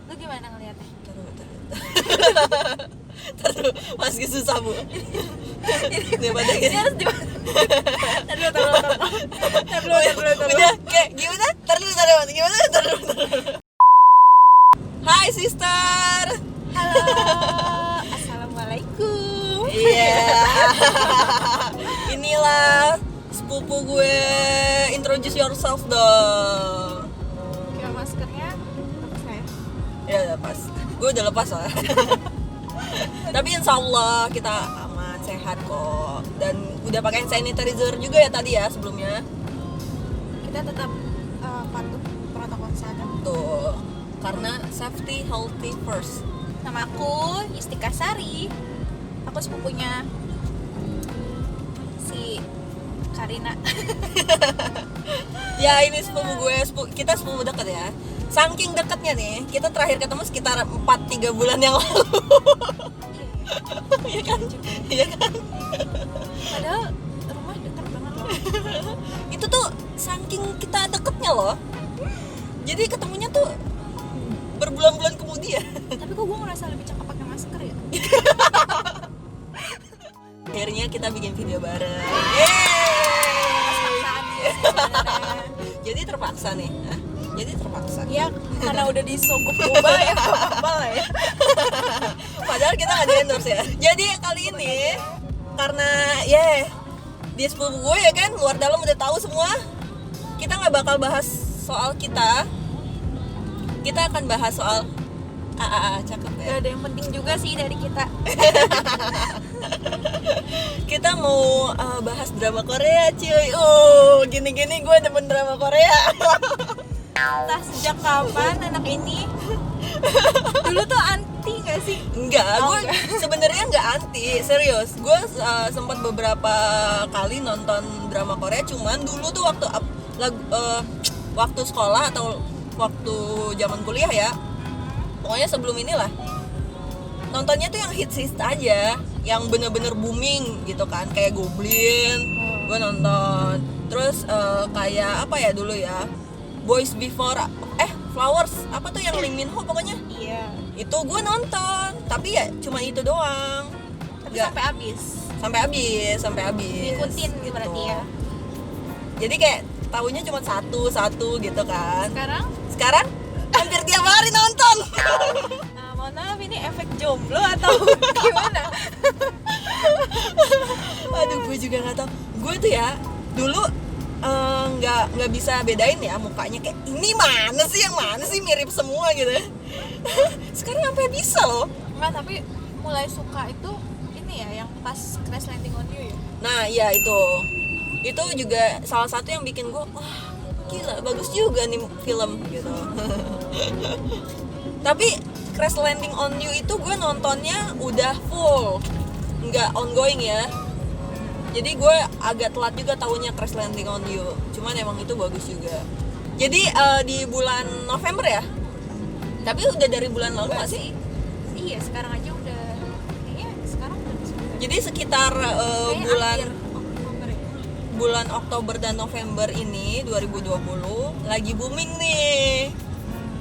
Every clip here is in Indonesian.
Lu gimana ngeliatnya? Taruh, masih susah bu. Daripada Ini gini. harus di Taruh. Udah, kayak gimana? Taruh. Gimana? Taruh. Hai sister. Halo. Assalamualaikum. Iya. Inilah sepupu gue. Introduce yourself dong. Kira maskernya lepas saya. Ya udah pas. Gue udah lepas soalnya. Tapi insya Allah kita aman, sehat kok. Dan udah pakai hand sanitizer juga ya tadi ya sebelumnya. Kita tetap patuh protokol kesehatan. Tuh, karena safety healthy first. Nama aku Yustika Sari. Aku sepupunya si Karina. Ya ini sepupu gue, kita sepupu deket ya. Saking deketnya nih, kita terakhir ketemu sekitar 4-3 bulan yang lalu. Iya kan? Iya kan? Padahal rumah dekat banget loh. Itu tuh saking kita deketnya loh. Jadi ketemunya tuh berbulan-bulan kemudian. Tapi kok gue ngerasa lebih cakep pakai masker ya? Akhirnya kita bikin video bareng. Paksaan ya sebenarnya. Jadi terpaksa nih. Hah? Jadi terpaksa. Ya karena udah disogok ubah ya apa lah ya. Padahal kita nggak di-endorse ya. Jadi kali ini karena dia sepupu gue ya kan, luar dalam udah tahu semua. Kita nggak bakal bahas soal kita. Kita akan bahas soal cakep ya. Gak ada yang penting juga sih dari kita. Kita mau bahas drama Korea cuy. Gini-gini gue demen drama Korea. Entah sejak kapan anak ini dulu tuh anti gak sih? Enggak, gue sebenarnya nggak anti, serius. Gue sempat beberapa kali nonton drama Korea, cuman dulu tuh waktu sekolah atau waktu zaman kuliah ya. Pokoknya sebelum inilah. Nontonnya tuh yang hits aja, yang bener-bener booming gitu kan, kayak Goblin. Gue nonton. Terus kayak apa ya dulu ya? Boys Before Flowers, apa tuh yang Lee Min Ho pokoknya. Iya. Itu gue nonton, tapi ya cuma itu doang. Tapi Nggak- sampai habis. sampai habis Ngikutin gitu. berarti ya. Jadi kayak tahunya cuma satu gitu kan. Sekarang Hampir tiap hari nonton. mohon maaf ini efek jomblo atau gimana? Aduh, gue juga nggak tahu. Gue tuh ya dulu nggak bisa bedain ya mukanya, kayak ini mana sih yang mana sih, mirip semua gitu. Sekarang sampai bisa loh. Enggak, tapi mulai suka itu ini ya yang pas Crash Landing on You ya. Nah iya itu juga salah satu yang bikin gue wah gila bagus juga nih film gitu. Tapi Crash Landing on You itu gue nontonnya udah full, nggak ongoing ya. Jadi gue agak telat juga tahunya Crash Landing on You. Cuman emang itu bagus juga. Jadi di bulan November ya. Tapi udah dari bulan lalu nggak sih? Iya, sekarang aja udah. Kayaknya sekarang udah. Jadi sekitar Kayaknya bulan akhir Oktober ya. bulan Oktober dan November ini 2020 lagi booming nih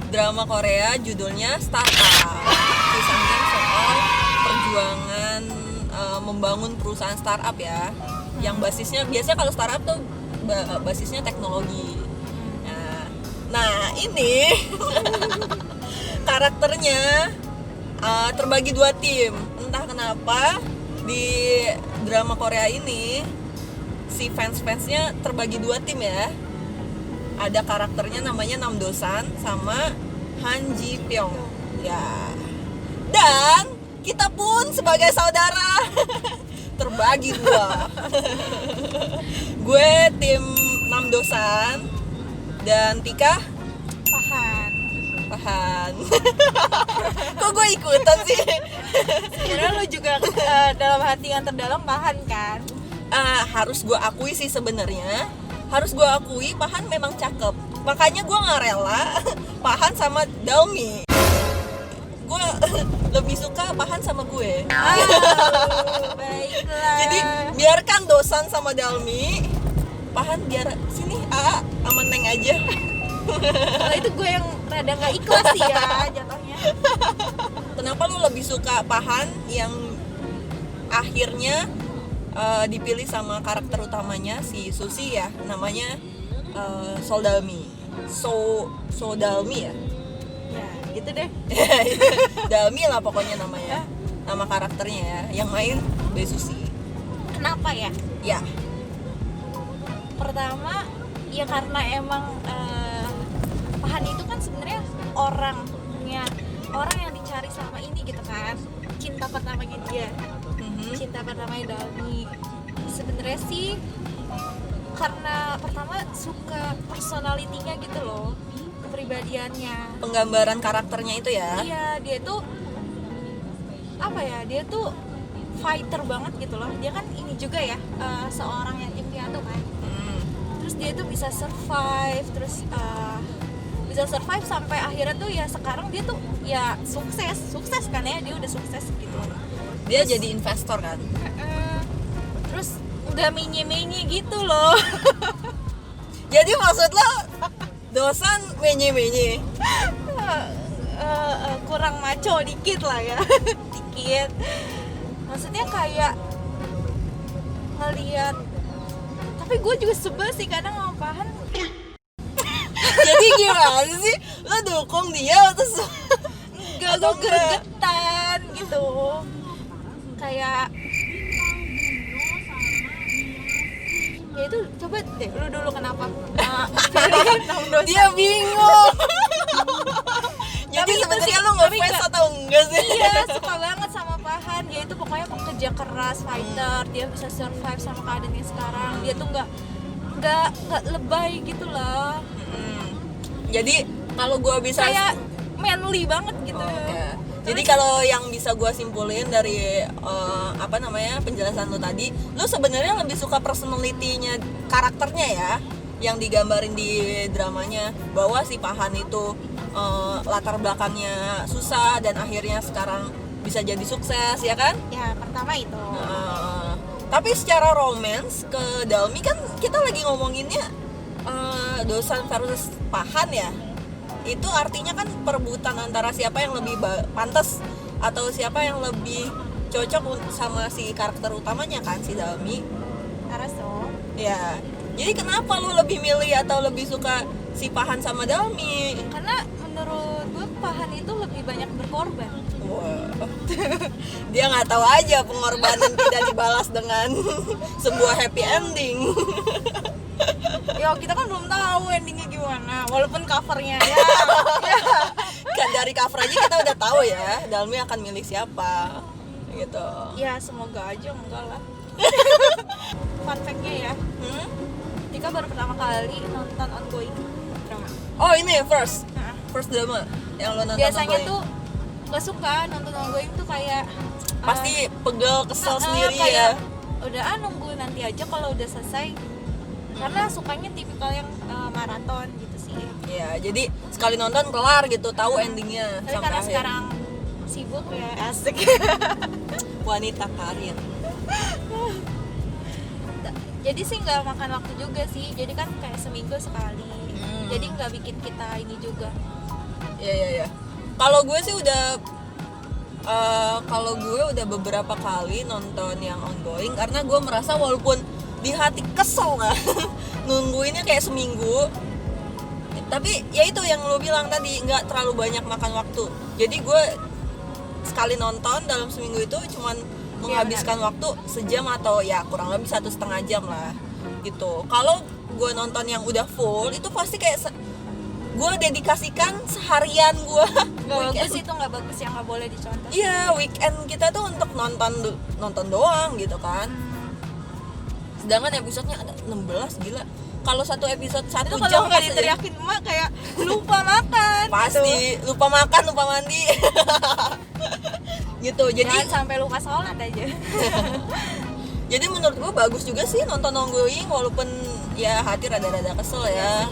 drama Korea judulnya Startup. Kisahnya soal perjuangan membangun perusahaan startup ya, yang basisnya biasanya kalau startup tuh basisnya teknologi. Nah ini karakternya terbagi 2 tim. Entah kenapa di drama Korea ini si fans-fansnya terbagi 2 tim ya. Ada karakternya namanya Nam Do-san sama Han Ji Pyong ya. Dan kita pun sebagai saudara terbagi 2. Gue tim Nam Do-san dan Tika Pahan. Kok gue ikutan sih? Sebenarnya lo juga dalam hati yang terdalam Pahan kan? Harus gue akui sih sebenarnya. Harus gue akui Pahan memang cakep. Makanya gue nggak rela Pahan sama Dalmi. Gue lebih suka Pahan sama gue. Baiklah. Jadi biarkan Dosan sama Dalmi, Pahan biar sini sama Neng aja. Kalau itu gue yang rada nggak ikhlas sih ya jatuhnya. suka Pahan yang akhirnya dipilih sama karakter utamanya si Susi ya, namanya Soldalmi. Soldalmi ya. Ya gitu deh. Dalmi lah pokoknya namanya. Nama karakternya ya, yang main Bae Susi. Kenapa ya? Ya. Pertama ya karena emang Pahan itu kan sebenarnya orang yang dicari sama ini gitu kan, cinta pertamanya dia, cinta pertamanya Dalmi. Sebenarnya sih karena pertama suka personalitinya gitu loh, kepribadiannya, Penggambaran karakternya itu ya. iya dia tuh apa ya, dia tuh fighter banget gitu loh. Dia kan ini juga ya, seorang yatim piatu kan, terus dia tuh bisa survive, terus bisa survive sampai akhirnya tuh ya sekarang dia tuh ya sukses kan ya, dia udah sukses gitu. Dia jadi investor kan. Terus nggak menye-menye gitu loh. Jadi maksud lo Dosan menye-menye. Kurang maco dikit lah ya. Dikit. Maksudnya kayak ngeliat, tapi gue juga sebel sih kadang sama Pahan. Jadi gimana sih? Lo dukung dia terus Gak, gue gregetan gitu. Kayak ya itu, coba deh lu dulu kenapa pilih Nam Dosan? dia bingung. Jadi Tapi itu sebenarnya sih, lo tapi ngefans nggak- atau enggak sih? Iya, suka banget sama Pahan. Dia itu pokoknya pekerja keras, fighter. Dia bisa survive sama keadaannya sekarang. Dia tuh nggak lebay gitu loh. Jadi kalau gue bisa Kayak manly banget gitu. Oke. Jadi kalau yang bisa gue simpulin dari penjelasan lo tadi, lo sebenarnya lebih suka personality-nya, karakternya ya, yang digambarin di dramanya, bahwa si Pahan itu latar belakangnya susah dan akhirnya sekarang bisa jadi sukses ya kan? Ya, pertama itu. Tapi secara romance ke Dalmi kan kita lagi ngomonginnya Dosan versus Pahan ya. Itu artinya kan perebutan antara siapa yang lebih pantas atau siapa yang lebih cocok sama si karakter utamanya kan, si Dalmi. Araso. Ya. Jadi kenapa lu lebih milih atau lebih suka si Pahan sama Dalmi? Karena menurut gue Pahan itu lebih banyak berkorban. Wah. Dia nggak tahu aja pengorbanan tidak dibalas dengan sebuah happy ending. Ya kita kan belum tahu endingnya gimana, walaupun covernya ya. Kan dari cover aja kita udah tahu ya Dalmi akan milih siapa gitu. Ya semoga aja enggak lah. Fun fact-nya ya, Tika baru pertama kali nonton ongoing drama. Oh ini first Nah, drama yang lo nonton. biasanya ongoing. tuh gak suka nonton ongoing tuh kayak Pasti pegel kesel sendiri kayak, ya. udah nunggu nanti aja kalau udah selesai. Karena sukanya tipikal yang maraton gitu sih. Ya jadi sekali nonton kelar gitu, tahu endingnya Tapi sampai karena akhir. sekarang sibuk ya, asik. Wanita karir. Jadi sih nggak makan waktu juga sih. Jadi kan kayak seminggu sekali. Jadi nggak bikin kita ini juga. Ya. Kalau gue sih udah beberapa kali nonton yang ongoing karena gue merasa walaupun di hati kesel lah nungguinnya kayak seminggu, tapi ya itu yang lo bilang tadi, nggak terlalu banyak makan waktu. Jadi gue sekali nonton dalam seminggu itu cuman menghabiskan waktu sejam atau ya kurang lebih 1,5 jam lah gitu. Kalau gue nonton yang udah full itu pasti kayak gue dedikasikan seharian gue. Nggak bagus itu, nggak bagus, yang nggak boleh dicontoh. Iya, weekend kita tuh untuk nonton doang gitu kan. Sedangkan episodenya ada 16, gila. Kalau satu episode 1 Itu jam kalau nggak pasti- diteriakin emak kayak lupa makan. pasti lupa makan, lupa mandi. Gitu. Jadi Jangan sampai lupa sholat aja. jadi menurut gue bagus juga sih nonton ongoing walaupun ya hati rada-rada kesel ya.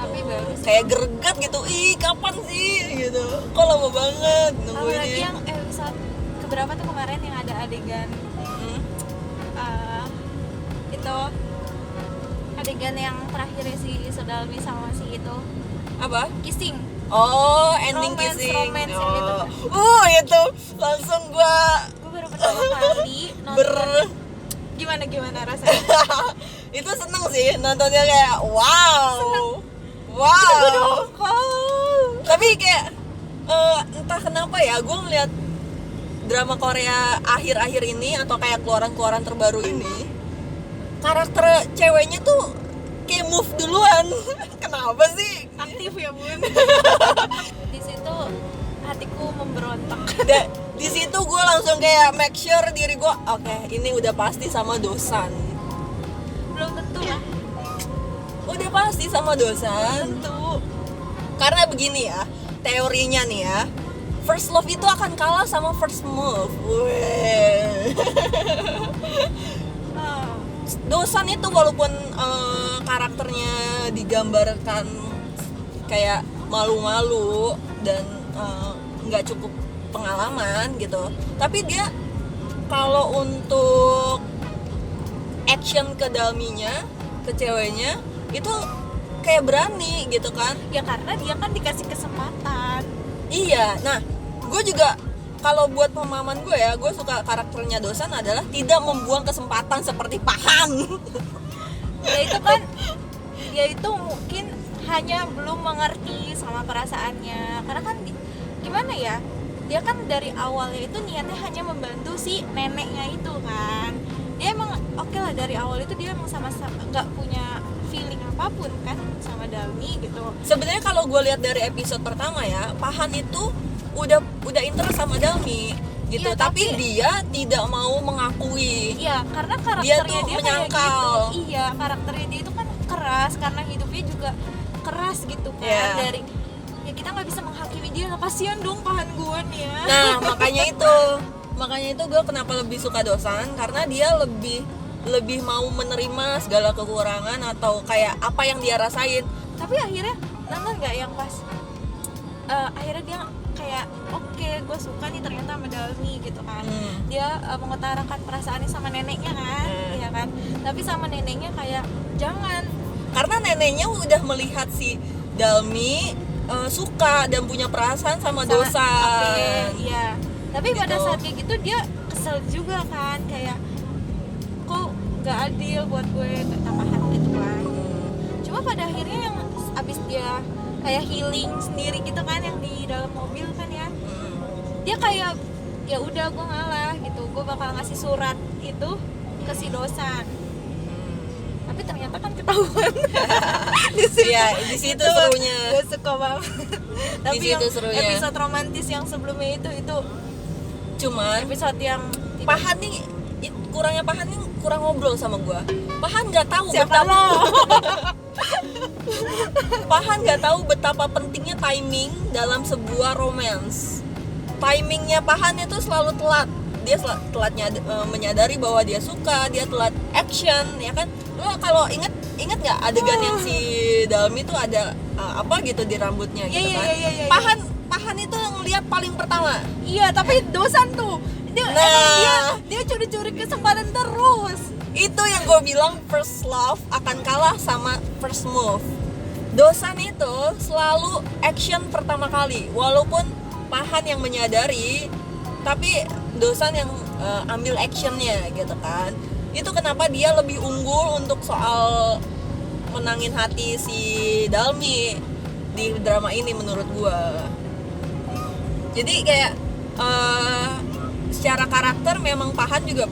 Tapi bagus. Kayak greget gitu. Ih, kapan sih gitu. Kok lama banget Apalagi nungguinnya. yang episode keberapa tuh kemarin yang ada adegan itu, adegan yang terakhir si Sodalmi sama si itu Apa? kissing. Oh, ending Romance kissing. yang gitu. Itu langsung gue baru pertama kali nonton. Gimana rasanya? itu seneng sih nontonnya, kayak wow. Tapi kayak entah kenapa ya, gue ngeliat drama Korea akhir-akhir ini atau kayak keluaran terbaru ini, karakter ceweknya tuh kayak move duluan. Kenapa sih? Aktif ya bun. Di situ hatiku memberontak. Di situ gue langsung kayak make sure diri gue, oke, ini udah pasti sama Dosan. Belum tentu lah. Udah pasti sama Dosan. Tentu. Karena begini ya, teorinya nih ya, first love itu akan kalah sama first move. Dosan itu walaupun karakternya digambarkan kayak malu-malu dan nggak cukup pengalaman gitu, tapi dia kalau untuk action ke dalminya, ke ceweknya itu kayak berani gitu kan. Ya karena dia kan dikasih kesempatan. Iya, nah gue juga kalau buat pemahaman gue ya, gue suka karakternya Dosan adalah tidak membuang kesempatan seperti Pahan. Ya itu kan, dia itu mungkin hanya belum mengerti sama perasaannya. Karena kan gimana ya, dia kan dari awalnya itu niatnya hanya membantu si neneknya itu kan. Dia emang oke lah, dari awal itu dia emang sama-sama nggak punya feeling apapun kan sama Dalmi gitu. Sebenarnya kalau gue lihat dari episode pertama ya, Pahan itu udah interest sama Dalmi gitu, Iya, tapi dia tidak mau mengakui. Iya, karena karakternya Dia tuh dia menyangkal. kayak gitu. Iya, karakternya dia itu kan keras karena hidupnya juga keras gitu kan. Yeah. Dari ya kita nggak bisa menghakimi dia lah, kasihan dong Pahan gue nih ya. Nah, makanya itu gue kenapa lebih suka Dosan, karena dia lebih mau menerima segala kekurangan atau kayak apa yang dia rasain. Tapi akhirnya nonton nggak yang pas akhirnya dia kayak oke, gue suka nih ternyata sama Dalmi gitu kan. Dia mengutarakan perasaannya sama neneknya kan, iya kan. Tapi sama neneknya kayak jangan, Karena neneknya udah melihat si Dalmi suka dan punya perasaan sama Dosan. iya. Tapi Gitu. pada saat kayak gitu dia kesel juga kan, kayak kok nggak adil buat gue, kata Pahan gitu kan. Cuma pada akhirnya yang abis dia kayak healing sendiri gitu kan, yang di dalam mobil kan ya, dia kayak ya udah gue ngalah gitu, gue bakal ngasih surat itu ke si Dosan. Tapi ternyata kan ketahuan. Iya, di situ serunya. Gue suka banget. Tapi Di situ yang serunya. episode romantis yang sebelumnya itu Cuman episode yang Pahan nih, kurangnya Pahan nih kurang ngobrol sama gue. Pahan nggak tahu siapa lo? Pahan nggak tahu betapa pentingnya timing dalam sebuah romance. Timingnya Pahan itu selalu telat. Dia telatnya menyadari bahwa dia suka, dia telat action, ya kan? Lo kalau inget nggak adegan yang si Dalmi itu ada apa gitu di rambutnya gitu Iya, kan? iya, iya, iya. Pahan itu ngeliat paling pertama. Iya, tapi Dosan tuh dia Nah. emang dia curi-curi kesempatan terus. Itu yang gue bilang, first love akan kalah sama first move. Dosan itu selalu action pertama kali, walaupun Pahan yang menyadari, tapi Dosan yang ambil actionnya gitu kan. Itu kenapa dia lebih unggul untuk soal menangin hati si Dalmi di drama ini menurut gue. Jadi kayak secara karakter memang Pahan juga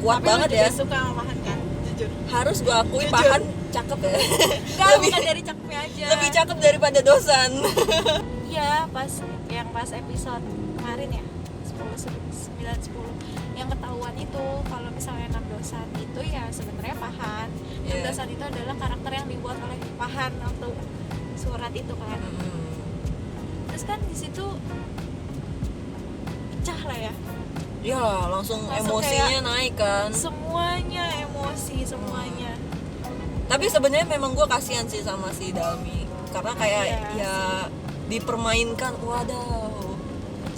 kuat Tapi banget lu ya. juga suka sama Pahan kan? Jujur. Harus gue akui Jujur. Pahan cakep ya. Enggak, bukan dari cakepnya aja. Lebih cakep daripada Dosan. Iya, pas episode kemarin ya, 9-10 yang ketahuan itu kalau misalnya enam Dosan itu ya sebenarnya Pahan. Iya. Dosan itu adalah karakter yang dibuat oleh Pahan untuk surat itu kan. Terus kan di situ pecah lah ya. Ya langsung Langsung emosinya kayak naik kan. Semuanya emosi, semuanya. Tapi sebenarnya memang gue kasihan sih sama si Dalmi, karena kayak Iya ya dipermainkan. Wadaw.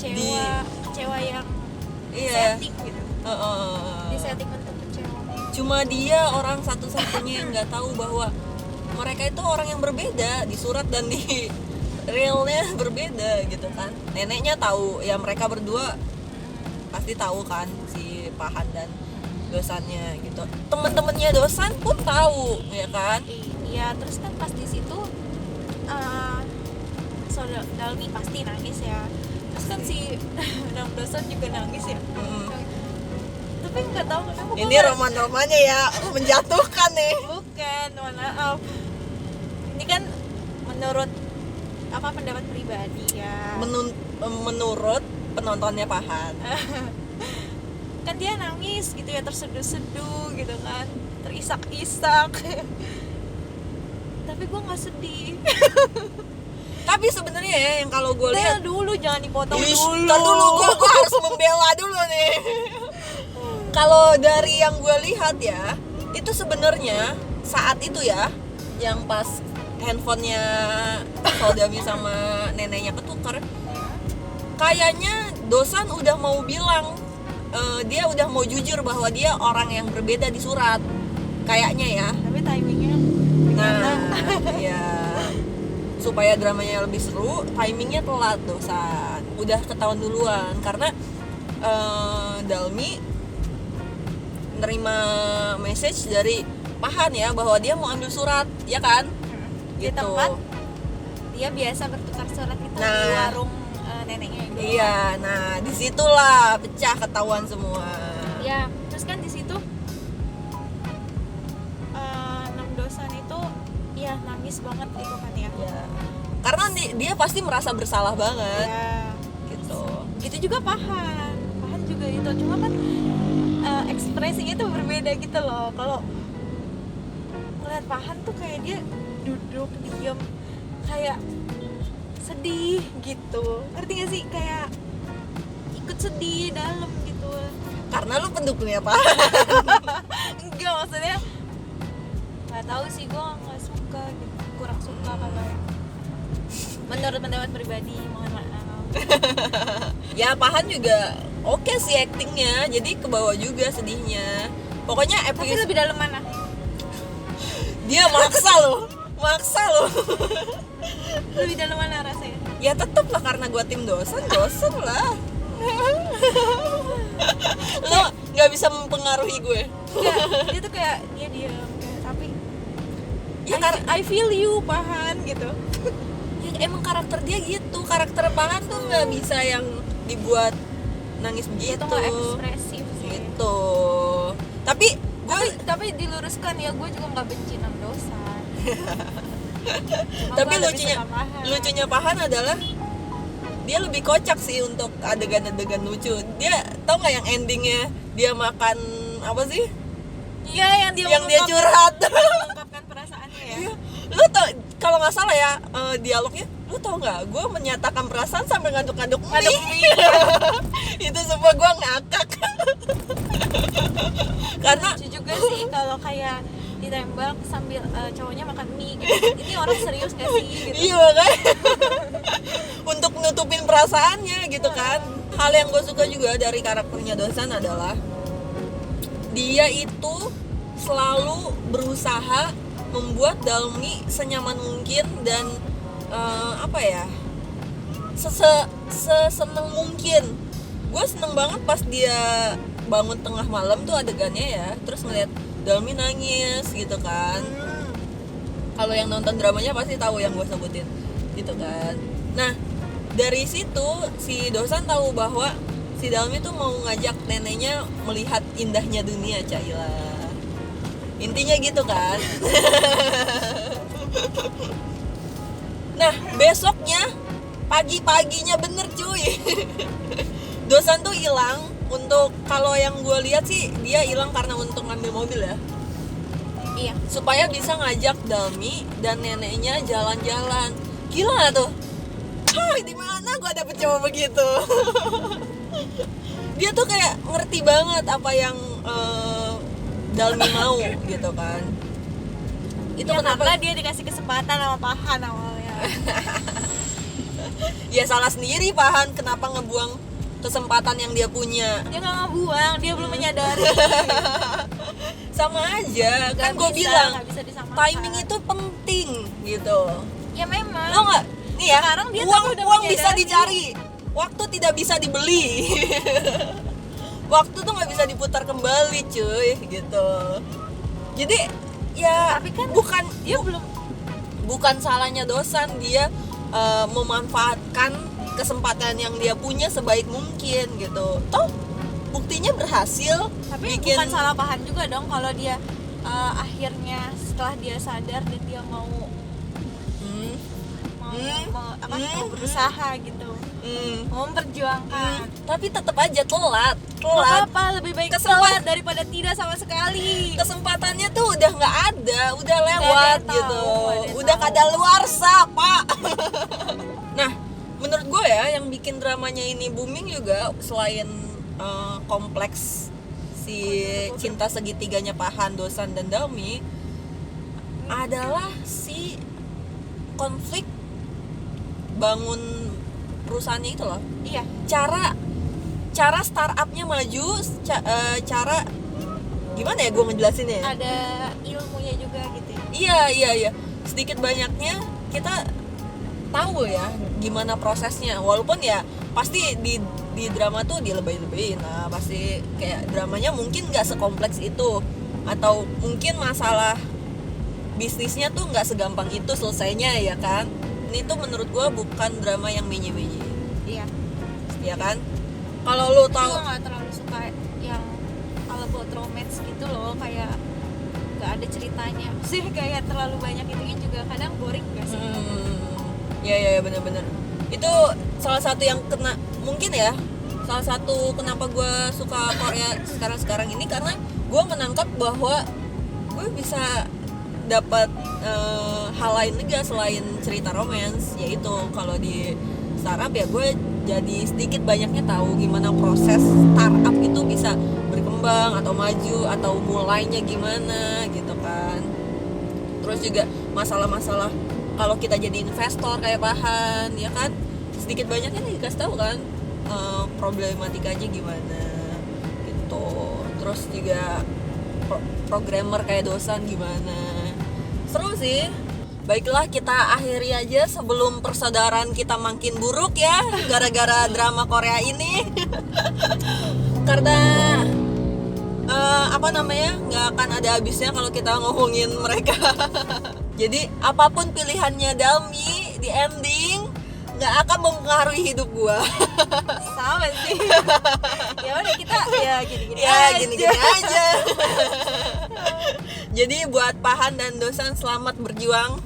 Kecewa yang Iya. setting gitu. Heeh. Di setting untuk kecewa. Cuma dia orang satu-satunya yang nggak tahu bahwa mereka itu orang yang berbeda di surat dan di realnya berbeda gitu kan. Neneknya tahu, ya mereka berdua pasti tahu kan, si Pahan dan dosannya gitu. Temen-temennya dosan pun tahu ya kan. Iya, terus kan pas di situ saudara Dalmi pasti nangis ya. Terus kan si Nam dosan juga nangis ya. Tapi nggak tahu kenapa Ini roman-romannya ya menjatuhkan nih. bukan, mohon maaf. Ini kan menurut pendapat pribadi ya. Menurut penontonnya Pahan. Kan dia nangis gitu ya, terseduh-seduh gitu kan, terisak-isak. Tapi gue nggak sedih. Tapi sebenarnya ya yang kalau gue lihat dulu jangan dipotong Ish, dulu. ntar dulu gue harus membela dulu nih. Kalau dari yang gue lihat ya, itu sebenarnya saat itu ya, yang pas handphonenya Soldami sama neneknya ketukar, kayaknya dosan udah mau bilang, dia udah mau jujur bahwa dia orang yang berbeda di surat, kayaknya ya. Tapi timingnya Nah, ya supaya dramanya lebih seru, timingnya telat dosan, udah ketahuan duluan karena Dalmi nerima message dari Pahan ya bahwa dia mau ambil surat, ya kan? di tempat dia biasa bertukar surat itu di Nah. warung neneknya itu. Iya, nah disitulah pecah ketahuan semua. Ya, terus kan di situ Nam dosan itu ya nangis banget itu kan ya. Ya, karena dia pasti merasa bersalah banget, Ya. gitu. Gitu juga Pahan juga itu, cuma kan ekspresinya tuh berbeda gitu loh. Kalau ngeliat Pahan tuh kayak dia duduk diam, kayak sedih gitu, ngerti gak sih, kayak ikut sedih dalam gitu. Karena lu pendukungnya Pahan. Enggak, maksudnya nggak tahu sih, gue nggak suka gitu, kurang suka kalau menurut pendapat pribadi, mohon maaf. Ya Pahan juga oke sih aktingnya, jadi kebawa juga sedihnya. Pokoknya Tapi episode lebih dalam mana? dia maksa loh. Lebih dalam mana rasanya? Ya tetep lah, karena gua tim dosen lah. Lo nggak bisa mempengaruhi gue. Enggak, dia tuh kayak dia diam kayak, tapi Ya I feel you Pahan gitu. ya emang karakter dia gitu. Karakter Pahan tuh nggak bisa yang dibuat nangis Dia begitu. tuh nggak ekspresif sih. Gitu. Tapi gue Tapi diluruskan ya, gue juga nggak benci Nam dosan. tapi lucunya Pahan adalah dia lebih kocak sih untuk adegan-adegan lucu. Dia tau nggak yang endingnya dia makan apa sih? Iya, yang dia Yang dia curhat. mengungkapkan perasaannya ya. Iya. Lu tau, kalau nggak salah ya dialognya, lu tau nggak? Gue menyatakan perasaan sampai ngaduk-ngaduk mie. Itu semua gue ngakak. Karena Lucu juga sih kalau kayak ditembak sambil cowoknya makan mie gitu. Ini orang serius gak sih gitu. iya makanya untuk nutupin perasaannya gitu kan. Hal yang gue suka juga dari karakternya Dosan adalah dia itu selalu berusaha membuat Dalmi senyaman mungkin dan apa ya, seseneng mungkin. Gue seneng banget pas dia bangun tengah malam tuh adegannya ya, terus ngeliat Dalmi nangis gitu kan. Kalau yang nonton dramanya pasti tahu yang gue sebutin gitu kan. Nah dari situ si Dosan tahu bahwa si Dalmi tuh mau ngajak neneknya melihat indahnya dunia, Caila. Intinya gitu kan. Nah besoknya pagi-paginya bener cuy. Dosan tuh hilang. Untuk kalau yang gue lihat sih dia hilang karena untuk ngambil mobil ya. Iya. Supaya bisa ngajak Dalmi dan neneknya jalan-jalan. Gila tuh. Hai, di mana gue dapet cowok begitu? Dia tuh kayak ngerti banget apa yang Dalmi mau gitu kan. Itu Ya, kenapa karena dia dikasih kesempatan sama Pahan awalnya. ya salah sendiri Pahan kenapa ngebuang kesempatan yang dia punya. Dia nggak ngebuang, dia belum menyadari. Sama aja kan Nggak gue bisa, bilang nggak bisa disamakan. timing itu penting gitu. Ya memang. Lo nggak nih ya, Sekarang dia uang tuh udah uang bisa menyadari. dicari, waktu tidak bisa dibeli. Waktu tuh nggak bisa diputar kembali cuy gitu. Jadi ya Tapi kan bukan dia belum bukan salahnya dosen, dia memanfaatkan kesempatan yang dia punya sebaik mungkin gitu. Toh buktinya berhasil. tapi bukan salah Pahan juga dong kalau dia akhirnya setelah dia sadar dan dia mau Hmm, mau berusaha gitu, mau memperjuangkan. tapi tetap aja telat. Nggak apa-apa, lebih baik Kesempatan- telat daripada tidak sama sekali. Kesempatannya tuh udah nggak ada, udah ada lewat yang tahu, gitu, nggak ada yang udah tahu. kadaluarsa pak. Nah, menurut gue ya yang bikin dramanya ini booming juga selain kompleks si cinta segitiganya Pahan, Dosan dan Dami adalah si konflik bangun perusahaannya itu loh. Iya, Cara startupnya maju, cara gimana ya gue ngejelasinnya ya? ada ilmunya juga gitu ya. Iya. Sedikit banyaknya kita tahu ya gimana prosesnya. Walaupun ya pasti di drama tuh dilebay-lebayin lah. Pasti kayak dramanya mungkin nggak sekompleks itu, atau mungkin masalah bisnisnya tuh nggak segampang itu selesainya ya kan. Ini tuh menurut gue bukan drama yang menye-menye, Iya. ya kan? Kalau lo Gue tahu nggak terlalu suka yang kalau buat romance gitu loh, kayak nggak ada ceritanya sih, kayak terlalu banyak itunya juga kadang boring gak sih? ya benar-benar itu salah satu yang kena, mungkin ya salah satu kenapa gue suka Korea sekarang ini, karena gue menangkap bahwa gue bisa dapat hal lain juga selain cerita romance, yaitu kalau di startup ya gue jadi sedikit banyaknya tahu gimana proses startup itu bisa berkembang atau maju atau mulainya gimana gitu kan. Terus juga masalah-masalah kalau kita jadi investor kayak Pahan ya kan, sedikit banyaknya nih dikasih tahu kan problematikanya gimana gitu. Terus juga programmer kayak Dosan gimana, seru sih. Baiklah, kita akhiri aja sebelum persaudaraan kita makin buruk ya gara-gara drama Korea ini. Karena nggak akan ada habisnya kalau kita ngomongin mereka. Jadi apapun pilihannya Dami di ending nggak akan mempengaruhi hidup gua. Sama sih. Ya udah kita ya gini-gini Ya aja. gini-gini aja. Jadi buat Pahan dan Dosan, selamat berjuang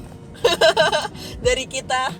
dari kita.